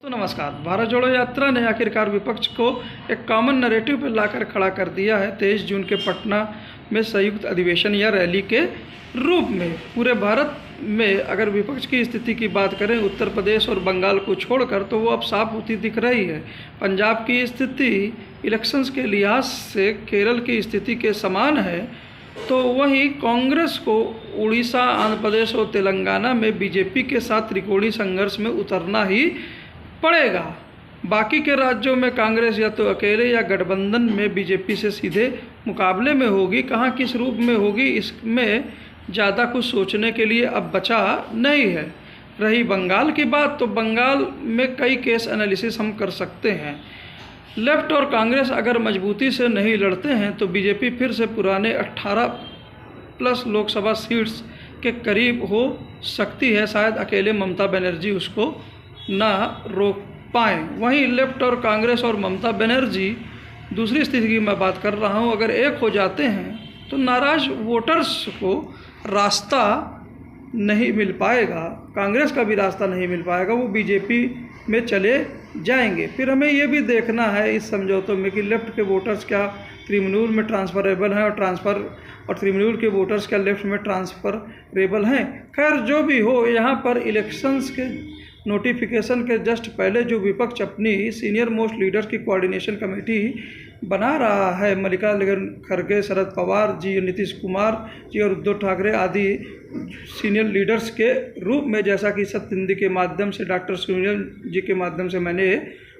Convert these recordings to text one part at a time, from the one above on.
तो नमस्कार। भारत जोड़ो यात्रा ने आखिरकार विपक्ष को एक कॉमन नैरेटिव पर लाकर खड़ा कर दिया है। 23 जून के पटना में संयुक्त अधिवेशन या रैली के रूप में पूरे भारत में अगर विपक्ष की स्थिति की बात करें, उत्तर प्रदेश और बंगाल को छोड़कर, तो वो अब साफ होती दिख रही है। पंजाब की स्थिति इलेक्शंस के लिहाज से केरल की स्थिति के समान है, तो वहीं कांग्रेस को उड़ीसा, आंध्र प्रदेश और तेलंगाना में बीजेपी के साथ त्रिकोणीय संघर्ष में उतरना ही पड़ेगा। बाकी के राज्यों में कांग्रेस या तो अकेले या गठबंधन में बीजेपी से सीधे मुकाबले में होगी। कहाँ किस रूप में होगी, इसमें ज़्यादा कुछ सोचने के लिए अब बचा नहीं है। रही बंगाल की बात, तो बंगाल में कई केस एनालिसिस हम कर सकते हैं। लेफ्ट और कांग्रेस अगर मजबूती से नहीं लड़ते हैं तो बीजेपी फिर से पुराने 18+ लोकसभा सीट्स के करीब हो सकती है। शायद अकेले ममता बनर्जी उसको ना रोक पाएँ। वहीं लेफ्ट और कांग्रेस और ममता बनर्जी, दूसरी स्थिति की मैं बात कर रहा हूँ, अगर एक हो जाते हैं तो नाराज़ वोटर्स को रास्ता नहीं मिल पाएगा, कांग्रेस का भी रास्ता नहीं मिल पाएगा, वो बीजेपी में चले जाएंगे। फिर हमें ये भी देखना है इस समझौतों में कि लेफ्ट के वोटर्स क्या तृणमूल में ट्रांसफरेबल हैं और तृणमूल के वोटर्स क्या लेफ्ट में ट्रांसफरेबल हैं। खैर जो भी हो, यहाँ पर इलेक्शंस के नोटिफिकेशन के जस्ट पहले जो विपक्ष अपनी सीनियर मोस्ट लीडर्स की कोऑर्डिनेशन कमेटी बना रहा है, मल्लिकार्जुन खड़गे, शरद पवार जी, नीतीश कुमार जी और उद्धव ठाकरे आदि सीनियर लीडर्स के रूप में, जैसा कि सत्येंद्र के माध्यम से, डॉक्टर सुनील जी के माध्यम से मैंने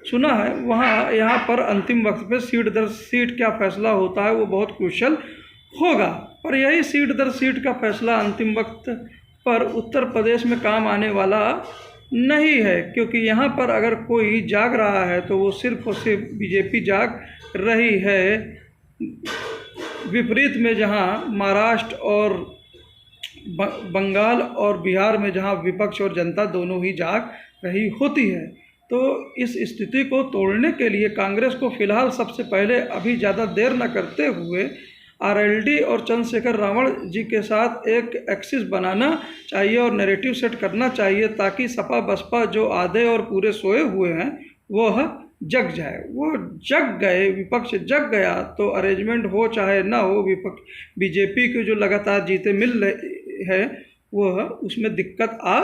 सुना है, वहाँ यहाँ पर अंतिम वक्त पे सीट दर सीट क्या फैसला होता है वो बहुत क्रूशियल होगा। पर यही सीट दर सीट का फैसला अंतिम वक्त पर उत्तर प्रदेश में काम आने वाला नहीं है, क्योंकि यहाँ पर अगर कोई जाग रहा है तो वो सिर्फ और सिर्फ बीजेपी जाग रही है। विपरीत में जहाँ महाराष्ट्र और बंगाल और बिहार में जहाँ विपक्ष और जनता दोनों ही जाग रही होती है। तो इस स्थिति को तोड़ने के लिए कांग्रेस को फिलहाल सबसे पहले अभी ज़्यादा देर न करते हुए आरएलडी और चंद्रशेखर रावण जी के साथ एक एक्सिस बनाना चाहिए और नैरेटिव सेट करना चाहिए, ताकि सपा बसपा जो आधे और पूरे सोए हुए हैं वह जग जाए। वो जग गए, विपक्ष जग गया तो अरेंजमेंट हो चाहे ना हो, विपक्ष बीजेपी को जो लगातार जीते मिल रहे हैं वह उसमें दिक्कत आ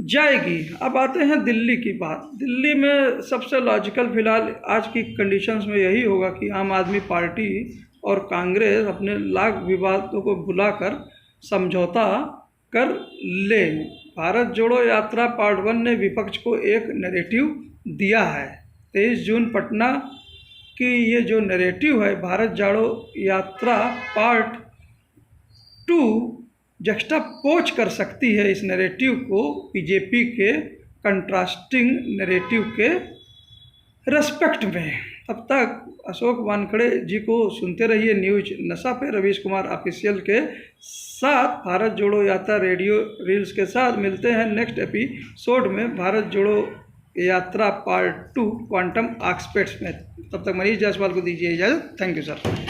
जाएगी। अब आते हैं दिल्ली की बात। दिल्ली में सबसे लॉजिकल फिलहाल आज की कंडीशंस में यही होगा कि आम आदमी पार्टी और कांग्रेस अपने लाख विवादों को भुलाकर समझौता कर ले। भारत जोड़ो यात्रा पार्ट 1 ने विपक्ष को एक नैरेटिव दिया है। 23 जून पटना की ये जो नैरेटिव है, भारत जोड़ो यात्रा पार्ट 2 जक्स्टापोज कर सकती है इस नैरेटिव को बीजेपी के कंट्रास्टिंग नैरेटिव के रेस्पेक्ट में। अब तक अशोक वानखड़े जी को सुनते रहिए न्यूज नशा पे रवीश कुमार ऑफिशियल के साथ। भारत जोड़ो यात्रा रेडियो रील्स के साथ मिलते हैं नेक्स्ट एपिसोड में भारत जोड़ो यात्रा पार्ट 2 क्वांटम एस्पेक्ट्स में। तब तक मनीष जायसवाल को दीजिए इजाज़त। Thank you sir.